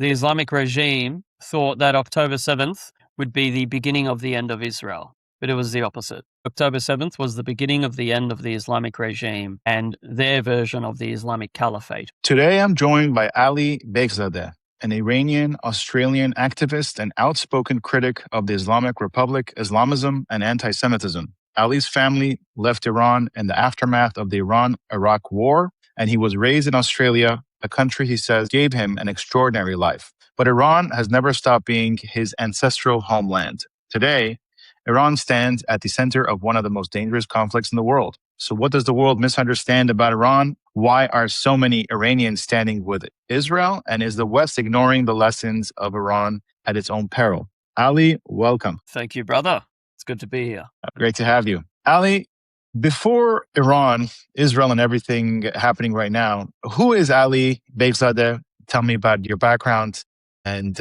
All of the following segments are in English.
the Islamic regime thought that October 7th would be the beginning of the end of Israel, but it was the opposite. October 7th was the beginning of the end of the Islamic regime and their version of the Islamic Caliphate. Today, I'm joined by Ali Beikzadeh, an Iranian-Australian activist and outspoken critic of the Islamic Republic, Islamism, and anti-Semitism. Ali's family left Iran in the aftermath of the Iran-Iraq War, and he was raised in Australia, a country he says gave him an extraordinary life. But Iran has never stopped being his ancestral homeland. Today, Iran stands at the center of one of the most dangerous conflicts in the world. So what does the world misunderstand about Iran? Why are so many Iranians standing with Israel? And is the West ignoring the lessons of Iran at its own peril? Ali, welcome. Thank you, brother. It's good to be here. Great to have you. Ali, before Iran, Israel, and everything happening right now, who is Ali Beikzadeh? Tell me about your background and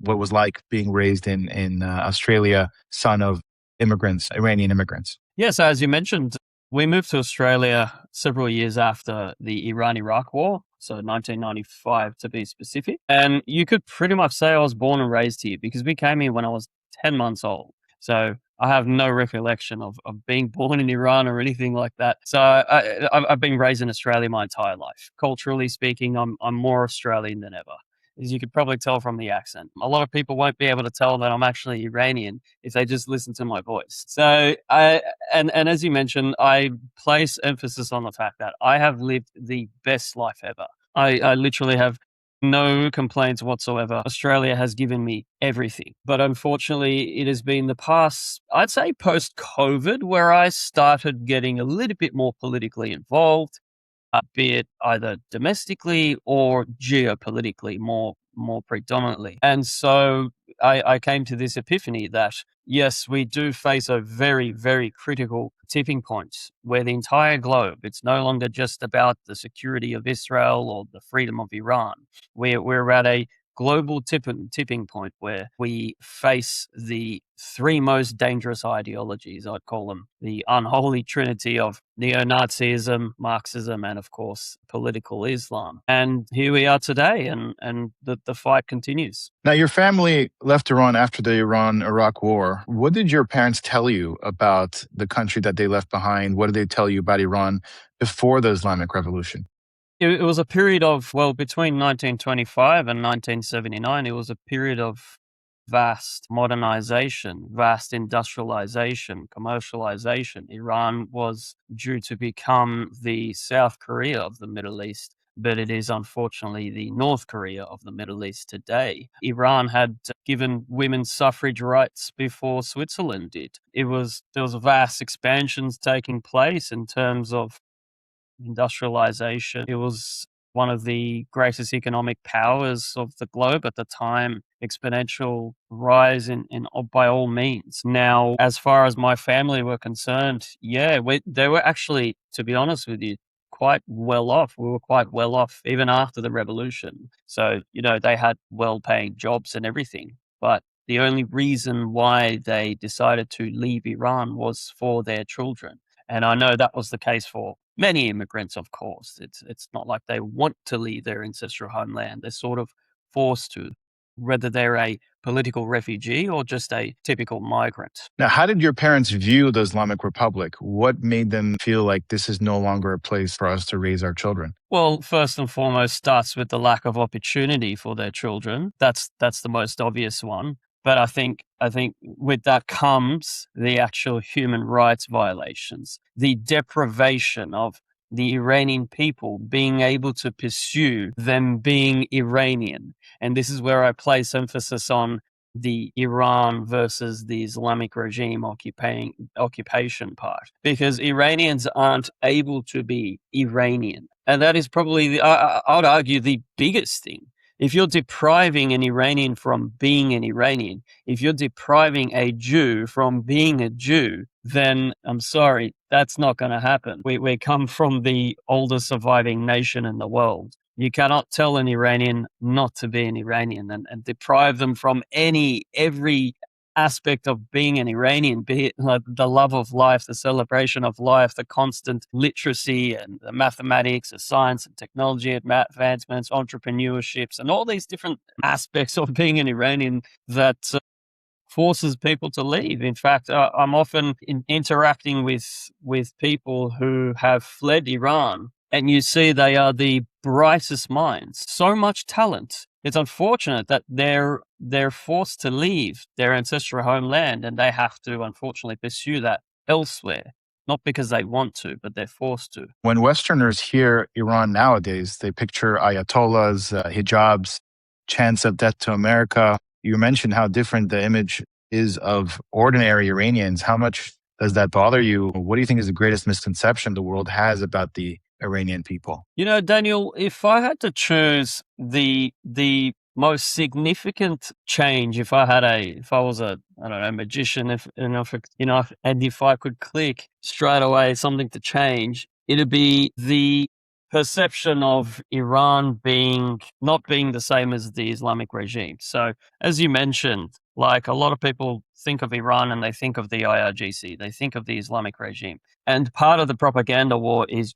what it was like being raised in Australia, son of immigrants, Iranian immigrants. Yes, as you mentioned, we moved to Australia several years after the Iran-Iraq War, so 1995 to be specific. And you could pretty much say I was born and raised here because we came here when I was 10 months old. So I have no recollection of being born in Iran or anything like that. So I've been raised in Australia my entire life. Culturally speaking, I'm more Australian than ever. As you could probably tell from the accent. A lot of people won't be able to tell that I'm actually Iranian if they just listen to my voice. So and as you mentioned, I place emphasis on the fact that I have lived the best life ever. I literally have no complaints whatsoever. Australia has given me everything. But unfortunately, it has been the past, I'd say post-COVID, where I started getting a little bit more politically involved. Be it either domestically or geopolitically more predominantly. And so I came to this epiphany that, yes, we do face a very, very critical tipping point where the entire globe, it's no longer just about the security of Israel or the freedom of Iran. We're at a global tipping point where we face the three most dangerous ideologies, I'd call them, the unholy trinity of neo-Nazism, Marxism, and of course, political Islam. And here we are today, and the fight continues. Now, your family left Iran after the Iran-Iraq War. What did your parents tell you about the country that they left behind? What did they tell you about Iran before the Islamic Revolution? It was a period of, between 1925 and 1979, it was a period of vast modernization, vast industrialization, commercialization. Iran was due to become the South Korea of the Middle East, but it is unfortunately the North Korea of the Middle East today. Iran had given women suffrage rights before Switzerland did. There was vast expansions taking place in terms of industrialization. It was one of the greatest economic powers of the globe at the time, exponential rise in by all means. Now, as far as my family were concerned, they were actually, to be honest with you, quite well off. We were quite well off even after the revolution. So, they had well-paying jobs and everything. But the only reason why they decided to leave Iran was for their children. And I know that was the case for many immigrants, of course. It's not like they want to leave their ancestral homeland. They're sort of forced to, whether they're a political refugee or just a typical migrant. Now, how did your parents view the Islamic Republic? What made them feel like this is no longer a place for us to raise our children? Well, first and foremost, starts with the lack of opportunity for their children. That's the most obvious one. But I think with that comes the actual human rights violations, the deprivation of the Iranian people being able to pursue them being Iranian. And this is where I place emphasis on the Iran versus the Islamic regime occupation part, because Iranians aren't able to be Iranian. And that is probably, I would argue, the biggest thing. If you're depriving an Iranian from being an Iranian, if you're depriving a Jew from being a Jew, then I'm sorry, that's not going to happen. We come from the oldest surviving nation in the world. You cannot tell an Iranian not to be an Iranian and deprive them from every aspect of being an Iranian, be it like the love of life, the celebration of life, the constant literacy and the mathematics, the science and technology advancements, entrepreneurships, and all these different aspects of being an Iranian that forces people to leave. In fact, I'm often interacting with people who have fled Iran, and you see they are the brightest minds, so much talent. It's unfortunate that they're forced to leave their ancestral homeland, and they have to unfortunately pursue that elsewhere. Not because they want to, but they're forced to. When Westerners hear Iran nowadays, they picture ayatollahs, hijabs, chants of death to America. You mentioned how different the image is of ordinary Iranians. How much does that bother you? What do you think is the greatest misconception the world has about the Iranian people? You know, Daniel, if I had to choose the most significant change, if I was a, I don't know, magician, and if I could click straight away something to change, it'd be the perception of Iran not being the same as the Islamic regime. So, as you mentioned, like a lot of people think of Iran and they think of the IRGC, they think of the Islamic regime. And part of the propaganda war is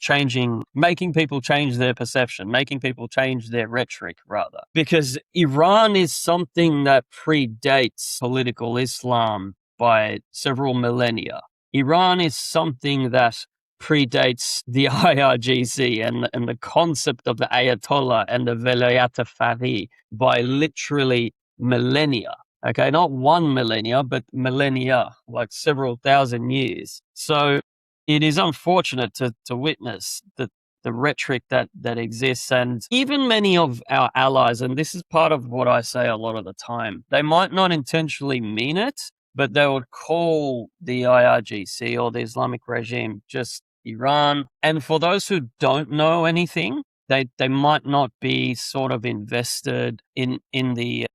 making people change their perception, making people change their rhetoric, rather. Because Iran is something that predates political Islam by several millennia. Iran is something that predates the IRGC and the concept of the Ayatollah and the Velayat Faqih by literally millennia. Okay, not one millennia, but millennia, like several thousand years. So it is unfortunate to witness the rhetoric that exists. And even many of our allies, and this is part of what I say a lot of the time, they might not intentionally mean it, but they would call the IRGC or the Islamic regime just Iran. And for those who don't know anything, they might not be sort of invested in the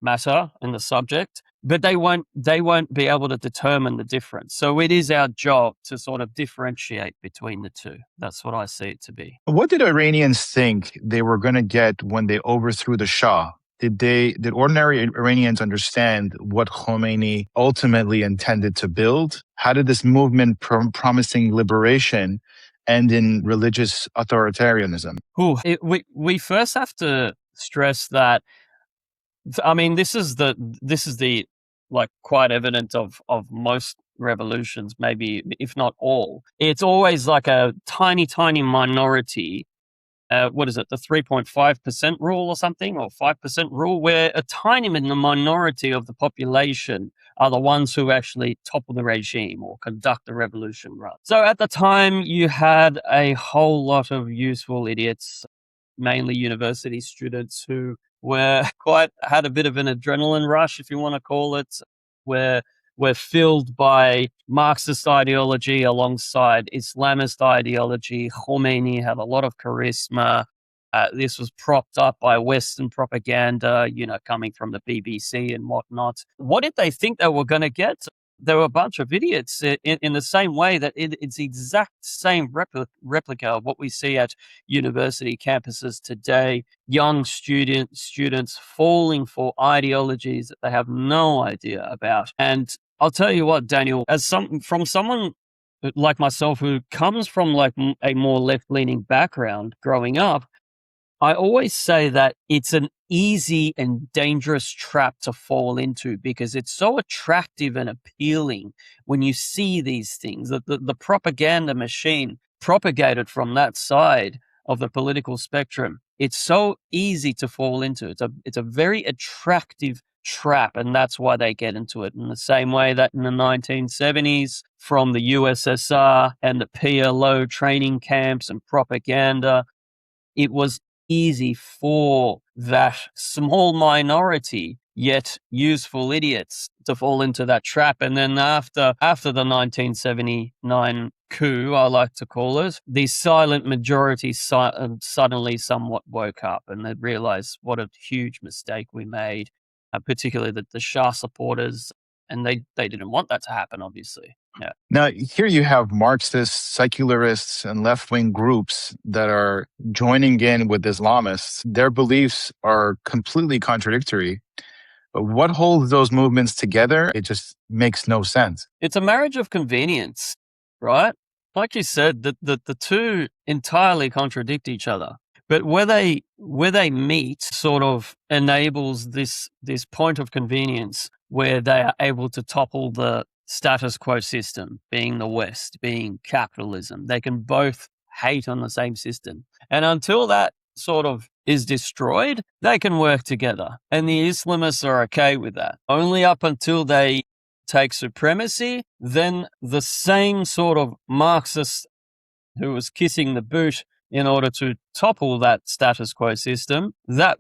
matter and the subject, but they won't be able to determine the difference. So it is our job to sort of differentiate between the two. That's what I see it to be. What did Iranians think they were going to get when they overthrew the Shah? Did ordinary Iranians understand what Khomeini ultimately intended to build? How did this movement promising liberation end in religious authoritarianism? We first have to stress that. I mean, this is the like quite evident of most revolutions, maybe if not all. It's always like a tiny minority. What is it? The 3.5% rule or something, or 5% rule, where a tiny minority of the population are the ones who actually topple the regime or conduct the revolution. Right. So at the time, you had a whole lot of useful idiots, mainly university students, who had a bit of an adrenaline rush, if you want to call it, where we're filled by Marxist ideology alongside Islamist ideology. Khomeini had a lot of charisma. This was propped up by Western propaganda, coming from the BBC and whatnot. What did they think they were going to get? There were a bunch of idiots in the same way that it's the exact same replica of what we see at university campuses today. Young students falling for ideologies that they have no idea about. And I'll tell you what, Daniel, from someone like myself who comes from like a more left-leaning background growing up, I always say that it's an easy and dangerous trap to fall into because it's so attractive and appealing when you see these things. The propaganda machine propagated from that side of the political spectrum, it's so easy to fall into. It's a very attractive trap, and that's why they get into it. In the same way that in the 1970s, from the USSR and the PLO training camps and propaganda, it was easy for that small minority yet useful idiots to fall into that trap. And then after the 1979 coup, I like to call it, the silent majority suddenly somewhat woke up and they realized what a huge mistake we made, particularly the Shah supporters, and they didn't want that to happen, obviously. Yeah. Now, here you have Marxists, secularists, and left-wing groups that are joining in with Islamists. Their beliefs are completely contradictory. But what holds those movements together? It just makes no sense. It's a marriage of convenience, right? Like you said, the two entirely contradict each other. But where they meet sort of enables this point of convenience where they are able to topple the status quo system, being the West, being capitalism. They can both hate on the same system. And until that sort of is destroyed, they can work together. And the Islamists are okay with that. Only up until they take supremacy, then the same sort of Marxist who was kissing the boot in order to topple that status quo system, that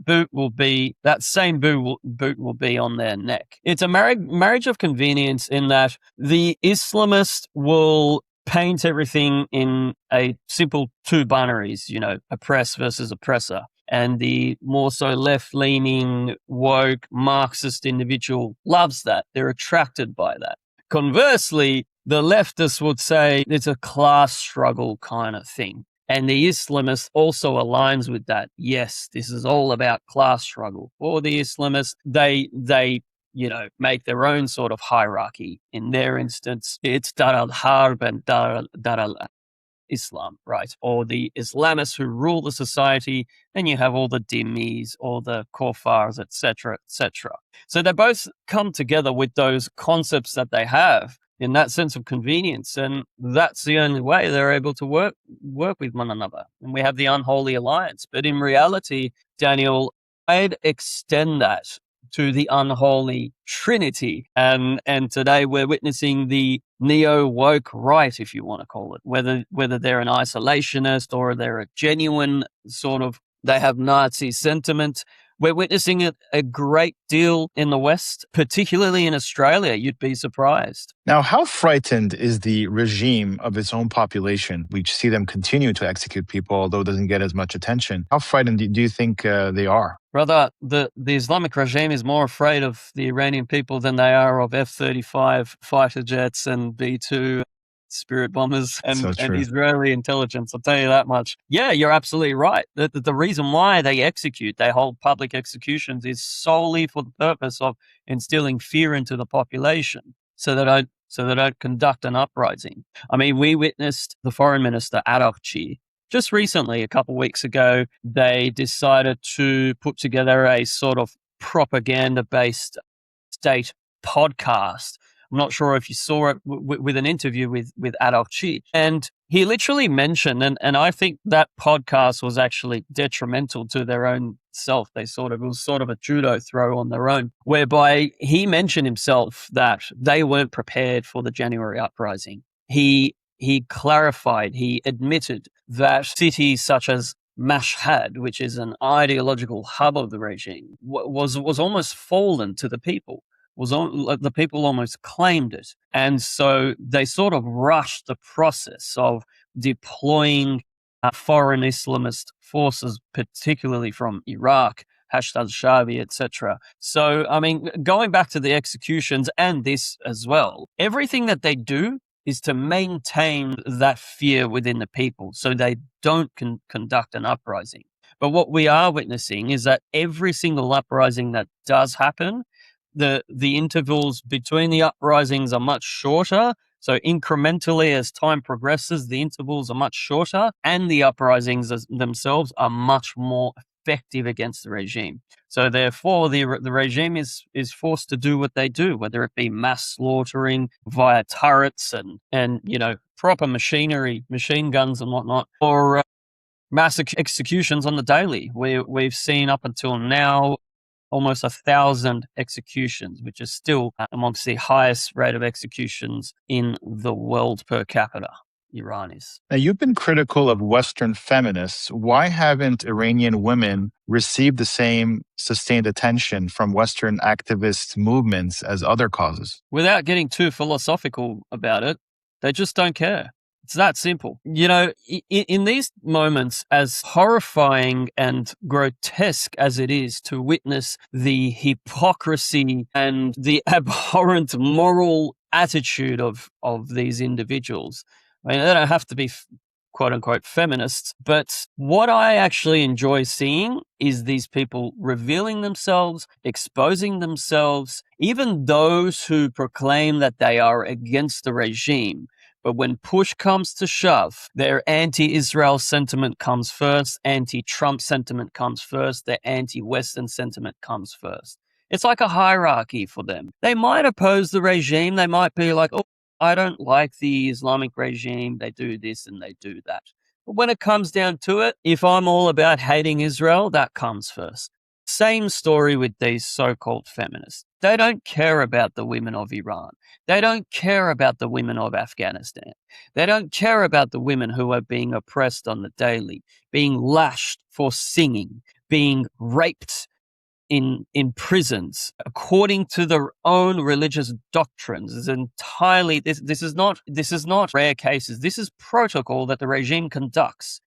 same boot will be on their neck. It's a marriage of convenience in that the Islamist will paint everything in a simple two binaries, oppress versus oppressor. And the more so left-leaning, woke, Marxist individual loves that. They're attracted by that. Conversely, the leftists would say it's a class struggle kind of thing. And the Islamist also aligns with that. Yes, this is all about class struggle. For the Islamists, they make their own sort of hierarchy. In their instance, it's Dar al-Harb and Dar al-Islam, right? Or the Islamists who rule the society, and you have all the dhimmis, all the kuffars, etc., etc. So they both come together with those concepts that they have in that sense of convenience, and that's the only way they're able to work with one another. And we have the unholy alliance. But in reality, Daniel, I'd extend that to the unholy trinity. And today we're witnessing the neo-woke right, if you want to call it, whether they're an isolationist or they're a genuine sort of, they have Nazi sentiment. We're witnessing it a great deal in the West, particularly in Australia. You'd be surprised. Now, how frightened is the regime of its own population? We see them continue to execute people, although it doesn't get as much attention. How frightened do you think they are? Brother, the Islamic regime is more afraid of the Iranian people than they are of F-35 fighter jets and B-2 Spirit bombers and Israeli intelligence. I'll tell you that much. Yeah, you're absolutely right. The reason why they hold public executions is solely for the purpose of instilling fear into the population so they don't conduct an uprising. I mean, we witnessed the foreign minister, Arakchi, just recently, a couple of weeks ago, they decided to put together a sort of propaganda-based state podcast. I'm not sure if you saw it with an interview with Arakchi. And he literally mentioned, and I think that podcast was actually detrimental to their own self. It was sort of a judo throw on their own, whereby he mentioned himself that they weren't prepared for the January uprising. He clarified, he admitted that cities such as Mashhad, which is an ideological hub of the regime, was almost fallen to the people. The people almost claimed it. And so they sort of rushed the process of deploying foreign Islamist forces, particularly from Iraq, Hashd al-Shabi, etc. So, I mean, going back to the executions and this as well, everything that they do is to maintain that fear within the people so they don't conduct an uprising. But what we are witnessing is that every single uprising that does happen, the intervals between the uprisings are much shorter. So incrementally, as time progresses, the intervals are much shorter, and the uprisings themselves are much more effective against the regime. So therefore, the regime is forced to do what they do, whether it be mass slaughtering via turrets and proper machinery, machine guns and whatnot, or mass executions on the daily. We've seen up until now almost 1,000 executions, which is still amongst the highest rate of executions in the world per capita. Iran is. Now, you've been critical of Western feminists. Why haven't Iranian women received the same sustained attention from Western activist movements as other causes? Without getting too philosophical about it, they just don't care. It's that simple. In these moments, as horrifying and grotesque as it is to witness the hypocrisy and the abhorrent moral attitude of these individuals, I mean, they don't have to be quote unquote feminists. But what I actually enjoy seeing is these people revealing themselves, exposing themselves, even those who proclaim that they are against the regime. But when push comes to shove, their anti-Israel sentiment comes first, anti-Trump sentiment comes first, their anti-Western sentiment comes first. It's like a hierarchy for them. They might oppose the regime. They might be like, oh, I don't like the Islamic regime. They do this and they do that. But when it comes down to it, if I'm all about hating Israel, that comes first. Same story with these so-called feminists. They don't care about the women of Iran. They don't care about the women of Afghanistan. They don't care about the women who are being oppressed on the daily, being lashed for singing, being raped in prisons according to their own religious doctrines. Is entirely this is not rare cases. This is protocol that the regime conducts.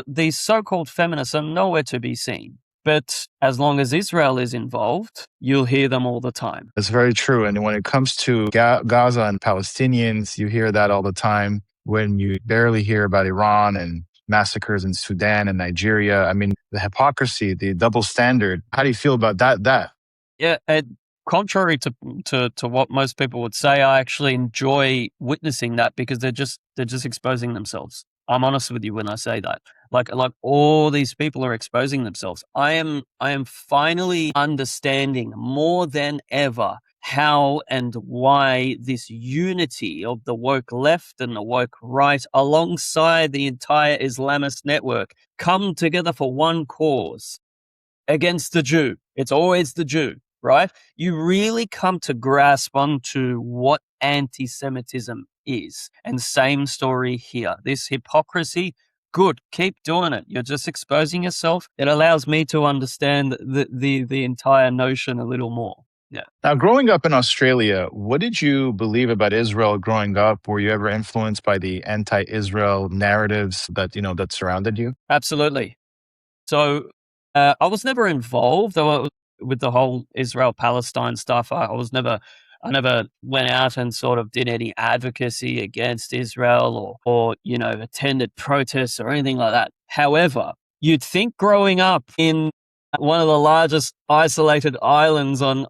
These so-called feminists are nowhere to be seen. But as long as Israel is involved, you'll hear them all the time. That's very true. And when it comes to Gaza and Palestinians, you hear that all the time. When you barely hear about Iran and massacres in Sudan and Nigeria. I mean, the hypocrisy, the double standard. How do you feel about that? Yeah, contrary to what most people would say, I actually enjoy witnessing that because they're just exposing themselves. I'm honest with you when I say that. Like all these people are exposing themselves. I am finally understanding more than ever how and why this unity of the woke left and the woke right alongside the entire Islamist network come together for one cause against the Jew. It's always the Jew, right? You really come to grasp onto what anti-Semitism is. And same story here. This hypocrisy, good, keep doing it. You're just exposing yourself. It allows me to understand the entire notion a little more. Yeah. Now, growing up in Australia, what did you believe about Israel growing up? Were you ever influenced by the anti-Israel narratives that surrounded you? Absolutely. So I was never involved with the whole Israel-Palestine stuff. I never went out and sort of did any advocacy against Israel or attended protests or anything like that. However, you'd think growing up in one of the largest isolated islands on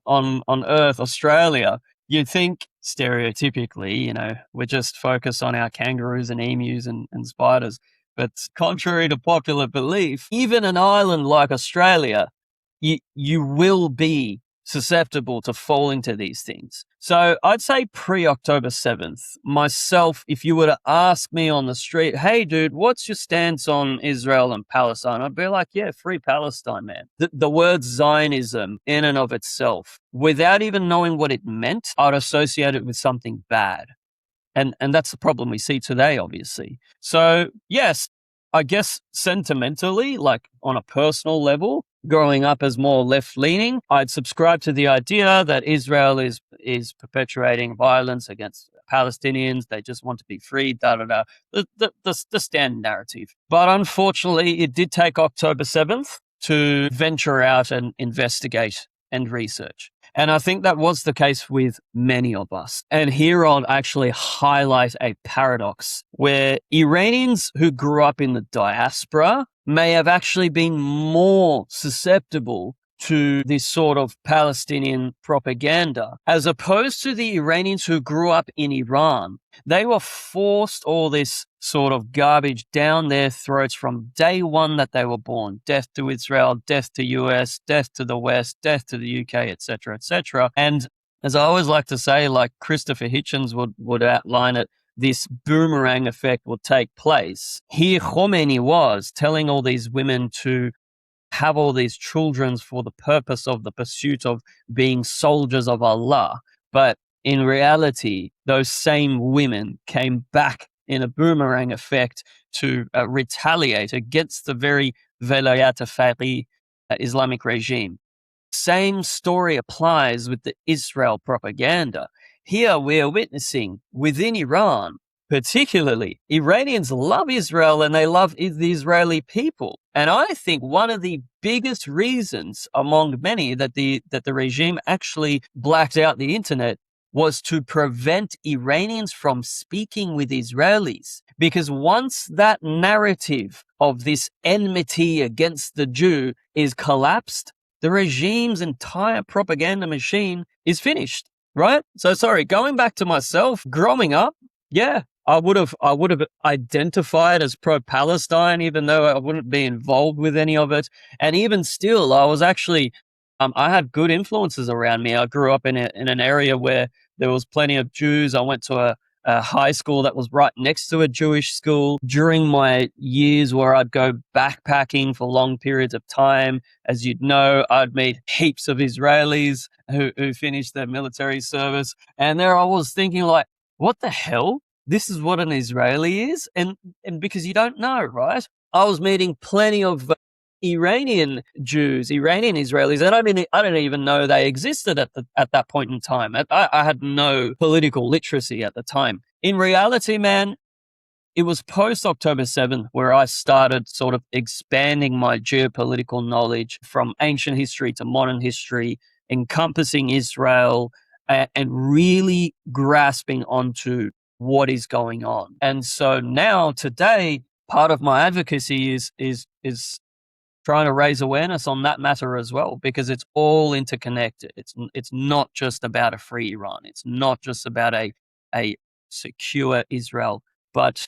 Earth, Australia, you'd think stereotypically, we just focus on our kangaroos and emus and spiders. But contrary to popular belief, even an island like Australia, you will be susceptible to fall into these things. So I'd say pre-October 7th, myself, if you were to ask me on the street, hey, dude, what's your stance on Israel and Palestine? I'd be like, yeah, free Palestine, man. The word Zionism in and of itself, without even knowing what it meant, I'd associate it with something bad. And that's the problem we see today, obviously. So, yes, I guess sentimentally, like on a personal level, growing up as more left-leaning, I'd subscribe to the idea that Israel is perpetuating violence against Palestinians. They just want to be free, the standard narrative. But unfortunately, it did take October 7th to venture out and investigate and research. And I think that was the case with many of us. And here I'll actually highlight a paradox where Iranians who grew up in the diaspora may have actually been more susceptible to this sort of Palestinian propaganda, as opposed to the Iranians who grew up in Iran. They were forced all this sort of garbage down their throats from day one that they were born. Death to Israel, death to US, death to the West, death to the UK, etc., etc. And as I always like to say, like Christopher Hitchens would outline it, this boomerang effect will take place. Here Khomeini was telling all these women to have all these children for the purpose of the pursuit of being soldiers of Allah. But in reality, those same women came back in a boomerang effect to retaliate against the very Velayat-e-Faqih Islamic regime. Same story applies with the Israel propaganda. Here we are witnessing within Iran, particularly, Iranians love Israel and they love the Israeli people. And I think one of the biggest reasons among many that the regime actually blacked out the internet was to prevent Iranians from speaking with Israelis. Because once that narrative of this enmity against the Jew is collapsed, the regime's entire propaganda machine is finished, right? So sorry, going back to myself, growing up, yeah, I would have identified as pro-Palestine, even though I wouldn't be involved with any of it. And even still, I was actually, I had good influences around me. I grew up in an area where there was plenty of Jews. I went to a high school that was right next to a Jewish school. During my years where I'd go backpacking for long periods of time, as you'd know, I'd meet heaps of Israelis who finished their military service. And there I was thinking like, what the hell? This is what an Israeli is? And because you don't know, right? I was meeting plenty of Iranian Jews, Iranian Israelis, and I didn't even know they existed at that point in time. I had no political literacy at the time. In reality, man, it was post October 7th where I started sort of expanding my geopolitical knowledge from ancient history to modern history, encompassing Israel and really grasping onto what is going on. And so now today, part of my advocacy is trying to raise awareness on that matter as well, because it's all interconnected. It's not just about a free Iran. It's not just about a secure Israel, but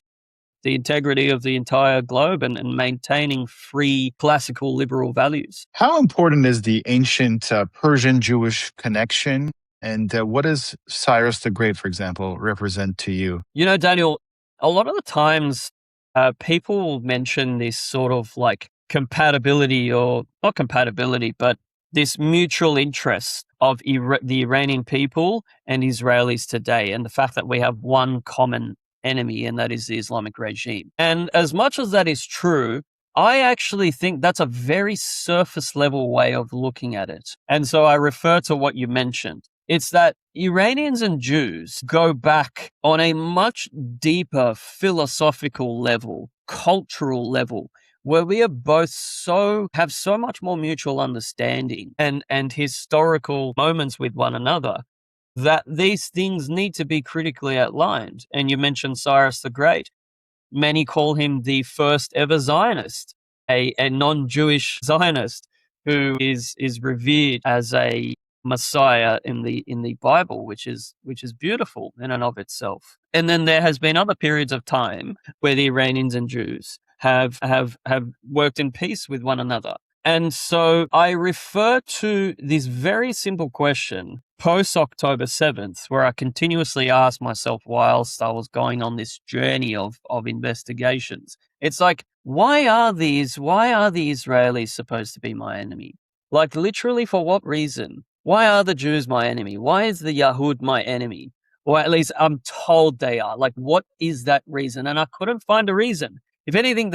the integrity of the entire globe and maintaining free classical liberal values. How important is the ancient Persian Jewish connection? And what does Cyrus the Great, for example, represent to you? You know, Daniel, a lot of the times people mention this sort of like compatibility, or not compatibility, but this mutual interest of the Iranian people and Israelis today, and the fact that we have one common enemy, and that is the Islamic regime. And as much as that is true, I actually think that's a very surface level way of looking at it. And so I refer to what you mentioned. It's that Iranians and Jews go back on a much deeper philosophical level, cultural level, where we are both have so much more mutual understanding and historical moments with one another, that these things need to be critically outlined. And you mentioned Cyrus the Great. Many call him the first ever Zionist, a non-Jewish Zionist who is revered as a Messiah in the Bible, which is beautiful in and of itself. And then there has been other periods of time where the Iranians and Jews have worked in peace with one another. And so I refer to this very simple question post October 7th, where I continuously asked myself whilst I was going on this journey of investigations. It's like, why are the Israelis supposed to be my enemy? Like, literally, for what reason? Why are the Jews my enemy? Why is the Yahud my enemy? Or at least I'm told they are. Like, what is that reason? And I couldn't find a reason. If anything,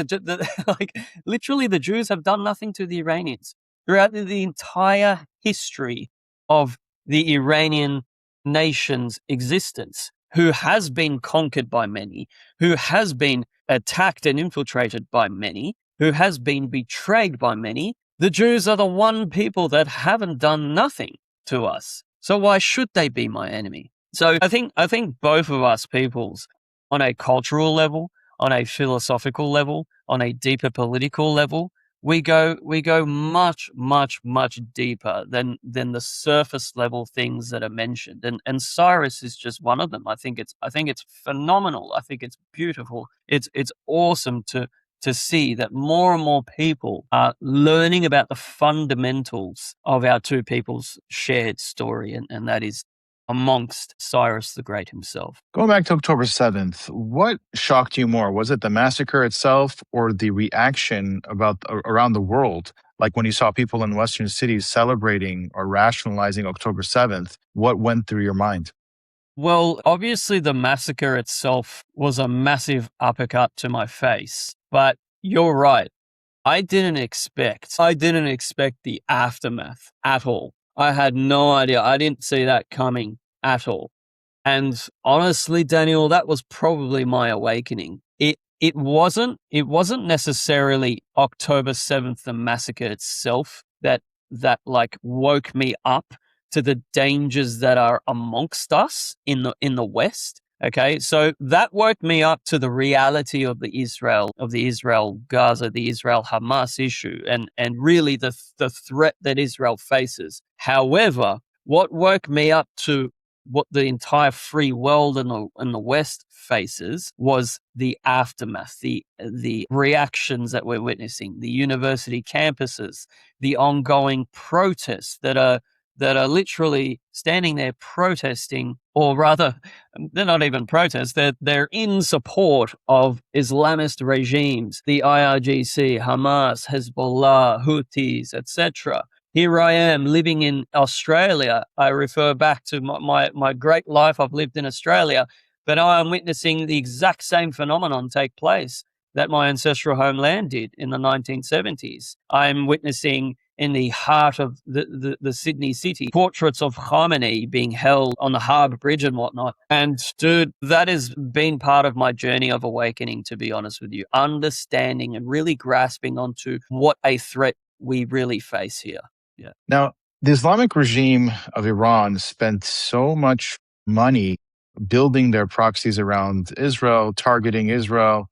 like literally the Jews have done nothing to the Iranians throughout the entire history of the Iranian nation's existence, who has been conquered by many, who has been attacked and infiltrated by many, who has been betrayed by many. The Jews are the one people that haven't done nothing to us. So why should they be my enemy? So I think both of us peoples, on a cultural level, on a philosophical level, on a deeper political level, we go much, much, much deeper than the surface level things that are mentioned. And Cyrus is just one of them. I think it's phenomenal. I think it's beautiful. It's awesome to see that more and more people are learning about the fundamentals of our two people's shared story, and that is amongst Cyrus the Great himself. Going back to October 7th, what shocked you more? Was it the massacre itself or the reaction around the world? Like when you saw people in Western cities celebrating or rationalizing October 7th, what went through your mind? Well, obviously the massacre itself was a massive uppercut to my face, but you're right. I didn't expect the aftermath at all. I had no idea. I didn't see that coming at all. And honestly, Daniel, that was probably my awakening. It wasn't necessarily October 7th, the massacre itself, that like woke me up to the dangers that are amongst us in the West. Okay, so that woke me up to the reality of the Israel Gaza, the Israel Hamas issue, and really the threat that Israel faces. However, what woke me up to what the entire free world in the West faces was the aftermath, the reactions that we're witnessing, the university campuses, the ongoing protests that are literally standing there protesting, or rather, they're not even protests, they're in support of Islamist regimes, the IRGC, Hamas, Hezbollah, Houthis, etc. Here I am living in Australia. I refer back to my great life I've lived in Australia, but I am witnessing the exact same phenomenon take place that my ancestral homeland did in the 1970s. I'm witnessing in the heart of the Sydney city portraits of Khamenei being held on the Harbour Bridge and whatnot. And dude, that has been part of my journey of awakening, to be honest with you, understanding and really grasping onto what a threat we really face here. Yeah. Now, the Islamic regime of Iran spent so much money building their proxies around Israel, targeting Israel,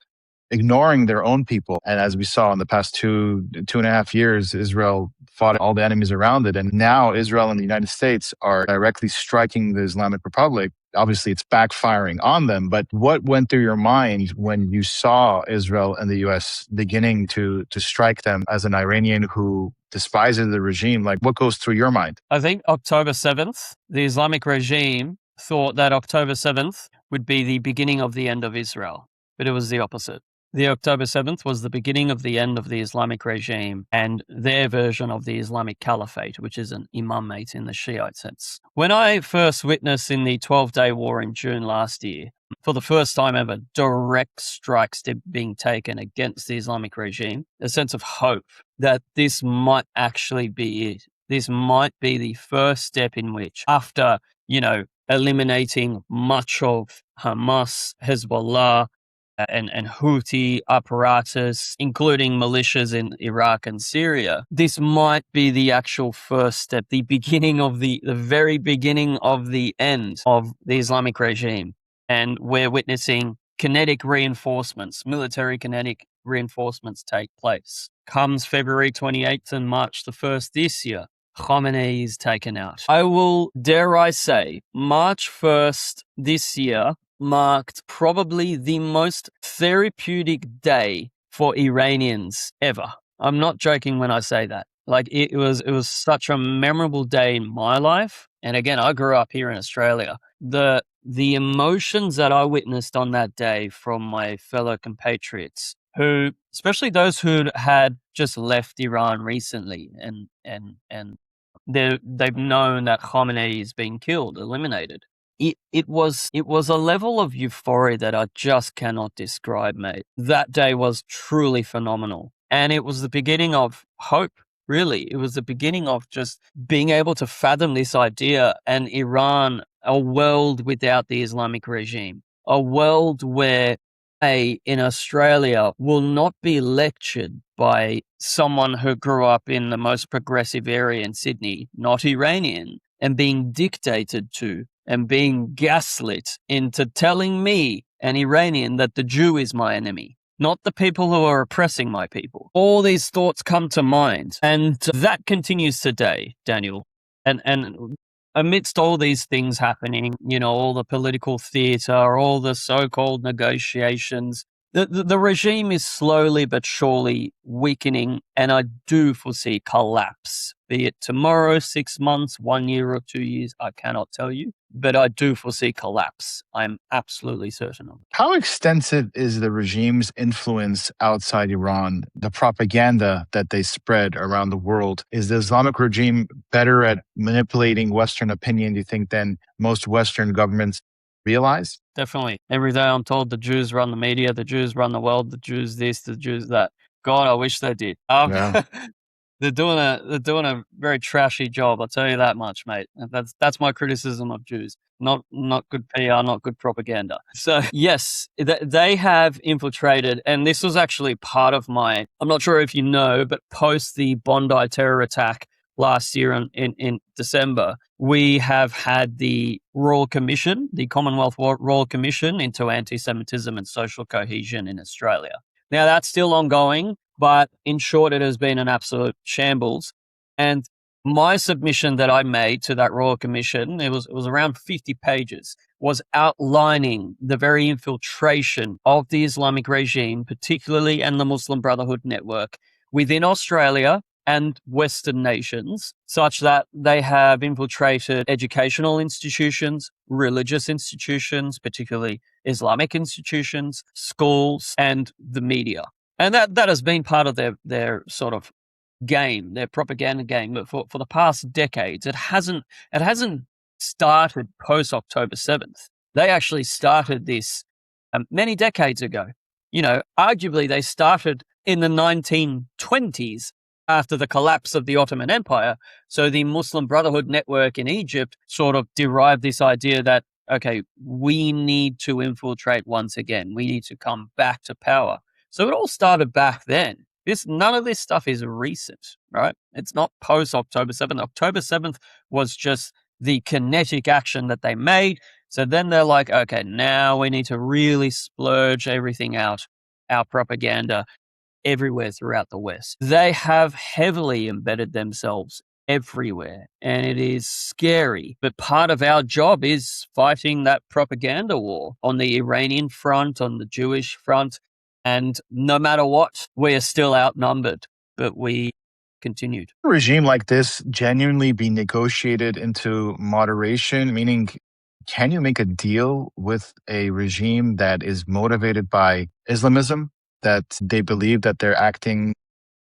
ignoring their own people. And as we saw in the past two and a half years, Israel fought all the enemies around it. And now Israel and the United States are directly striking the Islamic Republic. Obviously, it's backfiring on them. But what went through your mind when you saw Israel and the U.S. beginning to strike them as an Iranian who despises the regime? Like, what goes through your mind? I think October 7th, the Islamic regime thought that October 7th would be the beginning of the end of Israel, but it was the opposite. The October 7th was the beginning of the end of the Islamic regime and their version of the Islamic Caliphate, which is an imamate in the Shiite sense. When I first witnessed in the 12-day war in June last year, for the first time ever, direct strikes being taken against the Islamic regime, a sense of hope that this might actually be it. This might be the first step in which, after, eliminating much of Hamas, Hezbollah, and Houthi apparatus, including militias in Iraq and Syria, this might be the actual first step, the beginning of the very beginning of the end of the Islamic regime. And we're witnessing kinetic reinforcements, military kinetic reinforcements take place. Comes February 28th and March the 1st this year, Khamenei is taken out. I will, dare I say, March 1st this year marked probably the most therapeutic day for Iranians ever. I'm not joking when I say that. Like, it was such a memorable day in my life. And again, I grew up here in Australia. The emotions that I witnessed on that day from my fellow compatriots, who, especially those who had just left Iran recently and they've known that Khamenei is being killed, eliminated. It was a level of euphoria that I just cannot describe, mate. That day was truly phenomenal. And it was the beginning of hope, really. It was the beginning of just being able to fathom this idea, and Iran, a world without the Islamic regime, a world where in Australia will not be lectured by someone who grew up in the most progressive area in Sydney, not Iranian, and being dictated to and being gaslit into telling me, an Iranian, that the Jew is my enemy, not the people who are oppressing my people. All these thoughts come to mind, and that continues today, Daniel. And amidst all these things happening, all the political theater, all the so-called negotiations, the regime is slowly but surely weakening, and I do foresee collapse, be it tomorrow, 6 months, 1 year or 2 years, I cannot tell you, but I do foresee collapse. I'm absolutely certain of it. How extensive is the regime's influence outside Iran, the propaganda that they spread around the world? Is the Islamic regime better at manipulating Western opinion, do you think, than most Western governments realize? Definitely. Every day I'm told the Jews run the media, the Jews run the world, the Jews this, the Jews that. God, I wish they did. Yeah. They're doing a very trashy job, I'll tell you that much, mate. That's my criticism of Jews. Not good PR, not good propaganda. So yes, they have infiltrated, and this was actually part of I'm not sure if you know, but post the Bondi terror attack, last year in December, we have had the Royal Commission, the Commonwealth Royal Commission into anti-Semitism and social cohesion in Australia. Now, that's still ongoing, but in short, it has been an absolute shambles. And my submission that I made to that Royal Commission, it was around 50 pages, was outlining the very infiltration of the Islamic regime, particularly and the Muslim Brotherhood network within Australia and Western nations, such that they have infiltrated educational institutions, religious institutions, particularly Islamic institutions, schools, and the media. And that has been part of their sort of game, their propaganda game. But for the past decades, it hasn't started post October 7th. They actually started this many decades ago. Arguably they started in the 1920s after the collapse of the Ottoman Empire. So the Muslim Brotherhood network in Egypt sort of derived this idea that, okay, we need to infiltrate once again. We need to come back to power. So it all started back then. None of this stuff is recent, right? It's not post October 7th. October 7th was just the kinetic action that they made. So then they're like, okay, now we need to really splurge everything out, our propaganda, everywhere throughout the West. They have heavily embedded themselves everywhere, and it is scary. But part of our job is fighting that propaganda war on the Iranian front, on the Jewish front, and no matter what, we are still outnumbered, but we continued. A regime like this genuinely be negotiated into moderation, meaning can you make a deal with a regime that is motivated by Islamism, that they believe that they're acting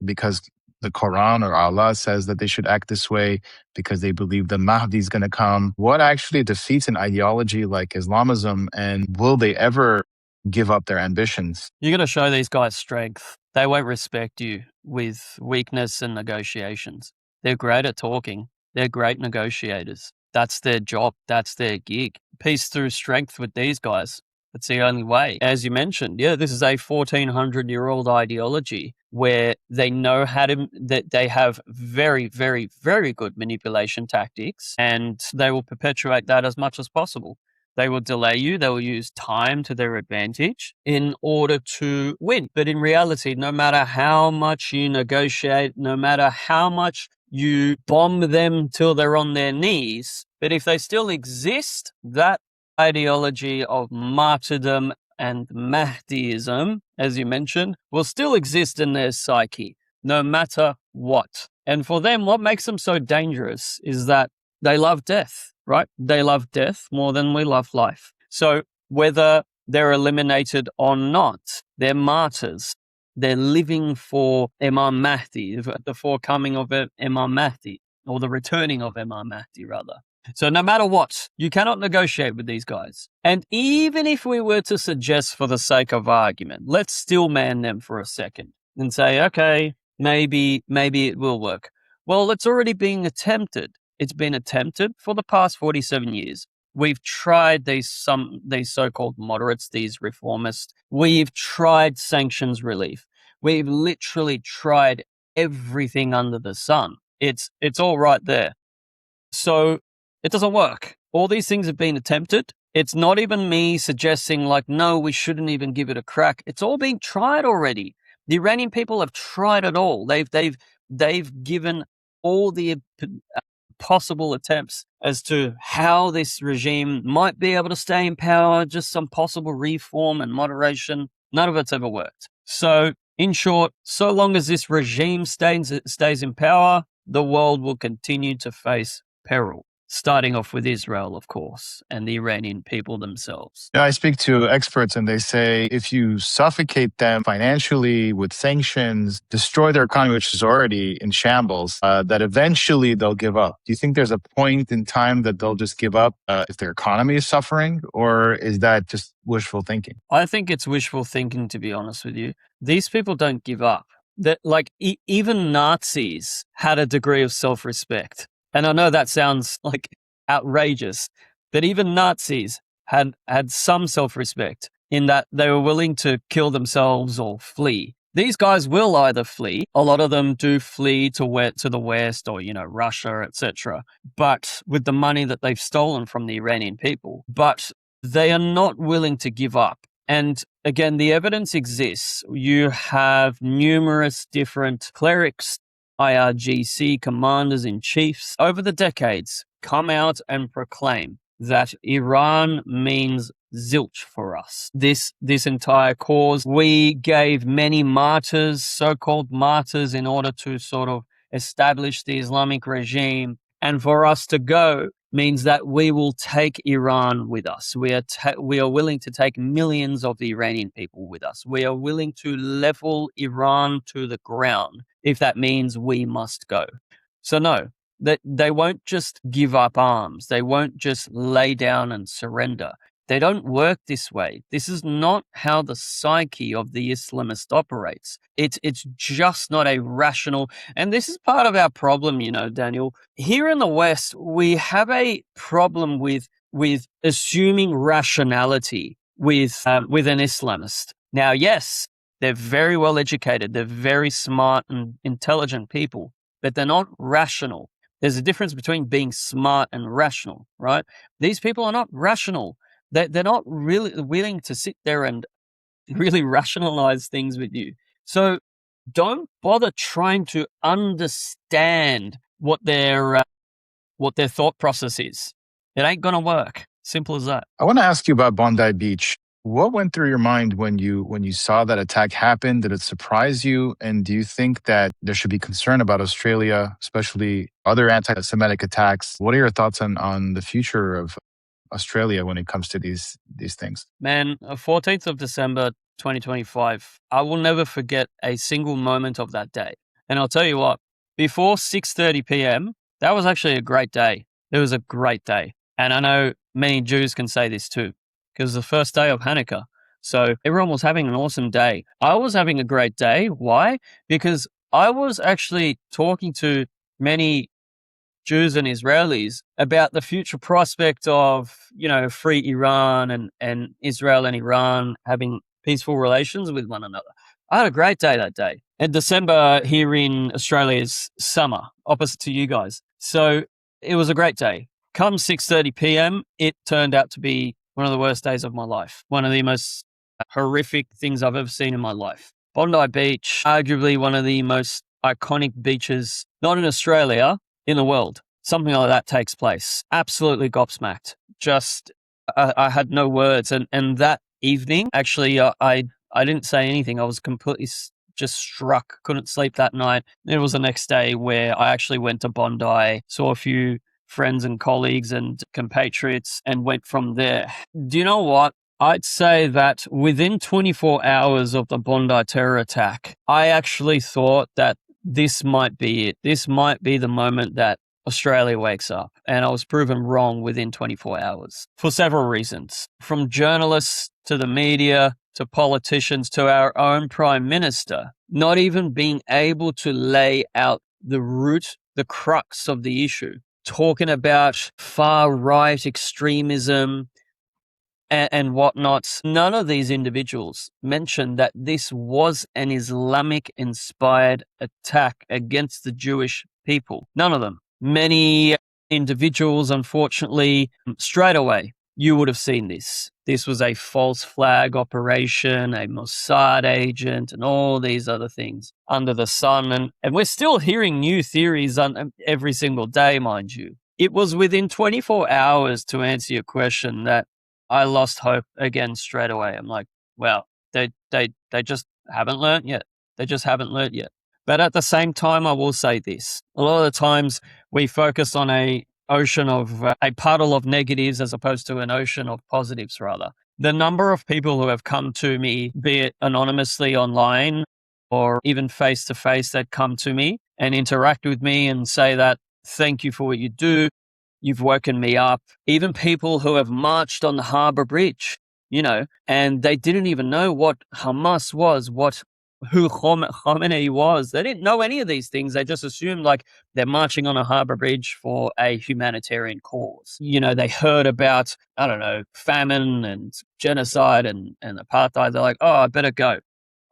because the Quran or Allah says that they should act this way, because they believe the Mahdi is going to come? What actually defeats an ideology like Islamism, and will they ever give up their ambitions? You're going to show these guys strength. They won't respect you with weakness and negotiations. They're great at talking. They're great negotiators. That's their job. That's their gig. Peace through strength with these guys. It's the only way. As you mentioned, this is a 1400-year-old ideology where they know that they have very, very, very good manipulation tactics, and they will perpetuate that as much as possible. They will delay you. They will use time to their advantage in order to win. But in reality, no matter how much you negotiate, no matter how much you bomb them till they're on their knees, but if they still exist, that ideology of martyrdom and Mahdiism, as you mentioned, will still exist in their psyche, no matter what. And for them, what makes them so dangerous is that they love death, right? They love death more than we love life. So whether they're eliminated or not, they're martyrs. They're living for Imam Mahdi, the forecoming of Imam Mahdi, or the returning of Imam Mahdi, rather. So no matter what, you cannot negotiate with these guys. And even if we were to suggest, for the sake of argument, let's still man them for a second and say, okay, maybe it will work. Well, it's already being attempted. It's been attempted for the past 47 years. We've tried these so-called moderates, these reformists. We've tried sanctions relief. We've literally tried everything under the sun. It's all right there. So it doesn't work. All these things have been attempted. It's not even me suggesting like, no, we shouldn't even give it a crack. It's all been tried already. The Iranian people have tried it all. They've given all the possible attempts as to how this regime might be able to stay in power, just some possible reform and moderation. None of it's ever worked. So in short, so long as this regime stays in power, the world will continue to face peril, starting off with Israel, of course, and the Iranian people themselves. I speak to experts and they say if you suffocate them financially with sanctions, destroy their economy, which is already in shambles, that eventually they'll give up. Do you think there's a point in time that they'll just give up if their economy is suffering, or is that just wishful thinking? I think it's wishful thinking, to be honest with you. These people don't give up. That even Nazis had a degree of self-respect. And I know that sounds like outrageous, but even Nazis had some self-respect in that they were willing to kill themselves or flee. these guys will either flee. A lot of them do flee to the west or, Russia, etc. But with the money that they've stolen from the Iranian people, but they are not willing to give up. And again, the evidence exists. You have numerous different clerics, IRGC commanders in chiefs over the decades come out and proclaim that Iran means zilch for us. This entire cause, we gave many martyrs, so-called martyrs, in order to sort of establish the Islamic regime. And for us to go means that we will take Iran with us. We are willing to take millions of the Iranian people with us. We are willing to level Iran to the ground if that means we must go. So no, that they won't just give up arms. They won't just lay down and surrender. They don't work this way. This is not how the psyche of the Islamist operates. It's just not a rational, and this is part of our problem, Daniel. Here in the West, we have a problem with assuming rationality with an Islamist. Now, yes, they're very well educated. They're very smart and intelligent people, but they're not rational. There's a difference between being smart and rational, right? These people are not rational. They're not really willing to sit there and really rationalize things with you. So don't bother trying to understand what their thought process is. It ain't going to work. Simple as that. I want to ask you about Bondi Beach. What went through your mind when you saw that attack happen? Did it surprise you? And do you think that there should be concern about Australia, especially other anti-Semitic attacks? What are your thoughts on the future of Australia when it comes to these things? Man, 14th of December 2025, I will never forget a single moment of that day. And I'll tell you what, before 6:30 p.m., that was actually a great day. It was a great day. And I know many Jews can say this too, because it's the first day of Hanukkah. So everyone was having an awesome day. I was having a great day. Why? Because I was actually talking to many Jews and Israelis about the future prospect of, free Iran and Israel and Iran having peaceful relations with one another. I had a great day that day. And December here in Australia is summer, opposite to you guys. So it was a great day. Come 6:30 p.m., it turned out to be one of the worst days of my life. One of the most horrific things I've ever seen in my life. Bondi Beach, arguably one of the most iconic beaches, not in Australia, in the world. Something like that takes place. Absolutely gobsmacked. Just, I had no words. And that evening, actually, I didn't say anything. I was completely just struck. Couldn't sleep that night. It was the next day where I actually went to Bondi, saw a few friends and colleagues and compatriots, and went from there. Do you know what? I'd say that within 24 hours of the Bondi terror attack, I actually thought that this might be it. This might be the moment that Australia wakes up. And I was proven wrong within 24 hours for several reasons. From journalists to the media to politicians to our own Prime Minister, not even being able to lay out the root, the crux of the issue, talking about far-right extremism and whatnot. None of these individuals mentioned that this was an Islamic-inspired attack against the Jewish people. None of them. Many individuals, unfortunately, straight away, you would have seen this. This was a false flag operation, a Mossad agent, and all these other things under the sun. And we're still hearing new theories every single day, mind you. It was within 24 hours, to answer your question, that I lost hope again straight away. I'm like, well, they just haven't learnt yet. They just haven't learnt yet. But at the same time, I will say this. A lot of the times we focus on a puddle of negatives as opposed to an ocean of positives, rather. The number of people who have come to me, be it anonymously online or even face to face, that come to me and interact with me and say that, thank you for what you do. You've woken me up. Even people who have marched on the Harbour Bridge, and they didn't even know what Hamas was, who Khamenei was. They didn't know any of these things. They just assumed like they're marching on a harbour bridge for a humanitarian cause. They heard about, I don't know, famine and genocide and apartheid. They're like, oh, I better go.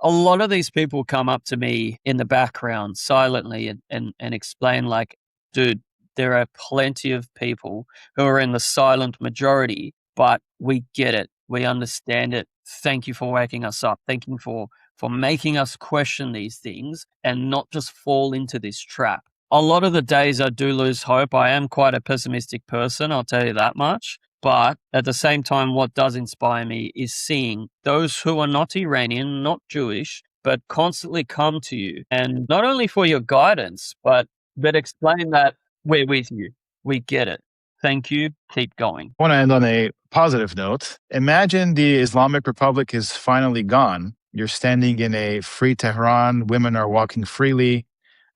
a lot of these people come up to me in the background silently and explain like, dude, there are plenty of people who are in the silent majority, but we get it. We understand it. Thank you for waking us up. Thank you for making us question these things and not just fall into this trap. A lot of the days I do lose hope. I am quite a pessimistic person, I'll tell you that much. But at the same time, what does inspire me is seeing those who are not Iranian, not Jewish, but constantly come to you. And not only for your guidance, but explain that we're with you. We get it. Thank you. Keep going. I want to end on a positive note. Imagine the Islamic Republic is finally gone. You're standing in a free Tehran. Women are walking freely.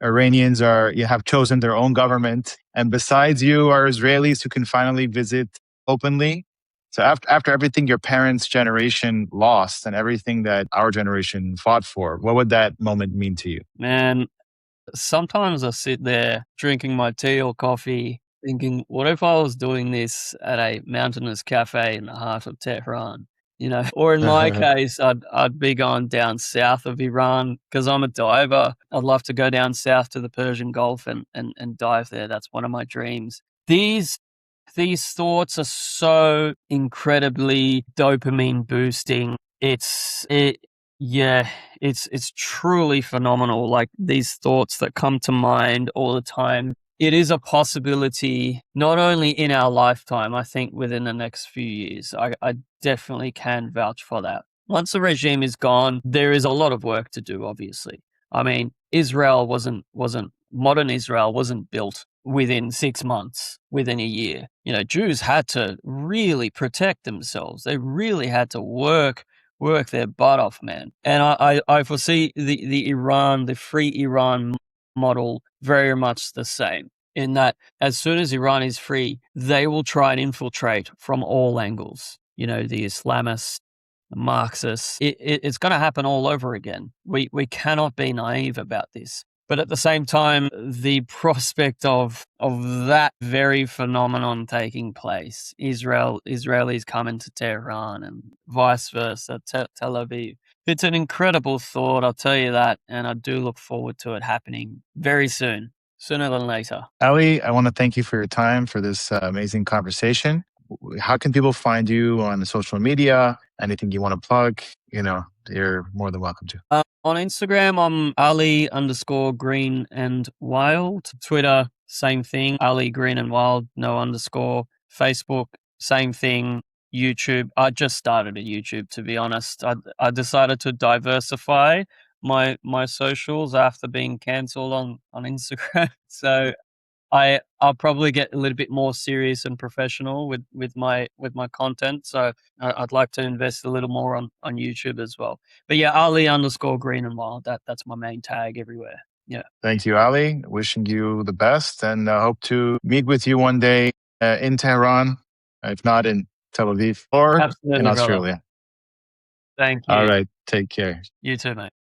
You have chosen their own government. And besides you are Israelis who can finally visit openly. So after everything your parents' generation lost and everything that our generation fought for, what would that moment mean to you? Man, sometimes I sit there drinking my tea or coffee thinking, what if I was doing this at a mountainous cafe in the heart of Tehran? Or in my case, I'd be going down south of Iran because I'm a diver. I'd love to go down south to the Persian Gulf and dive there. That's one of my dreams. These thoughts are so incredibly dopamine boosting. It's truly phenomenal. Like these thoughts that come to mind all the time. It is a possibility, not only in our lifetime, I think within the next few years. I definitely can vouch for that. Once the regime is gone, there is a lot of work to do, obviously. I mean, modern Israel wasn't built within 6 months, within a year. Jews had to really protect themselves. They really had to work their butt off, man. And I foresee the free Iran model very much the same, in that as soon as Iran is free, they will try and infiltrate from all angles. The Islamists, the Marxists. It's going to happen all over again. We cannot be naive about this. But at the same time, the prospect of that very phenomenon taking place, Israelis coming to Tehran and vice versa, Tel Aviv. It's an incredible thought, I'll tell you that, and I do look forward to it happening very soon, sooner than later. Ali, I want to thank you for your time for this amazing conversation. How can people find you on social media? Anything you want to plug? You're more than welcome to. On Instagram, I'm Ali_Green and Wild. Twitter, same thing. Ali Green and Wild, no underscore. Facebook, same thing. YouTube. I just started a YouTube, to be honest. I decided to diversify my socials after being cancelled on Instagram. So I'll probably get a little bit more serious and professional with my content. So I'd like to invest a little more on YouTube as well. But yeah, Ali_Green and Wild. That's my main tag everywhere. Yeah. Thank you, Ali. Wishing you the best, and hope to meet with you one day in Tehran, if not in Tel Aviv or Absolutely, in Australia. brother. Thank you. All right. Take care. You too, mate.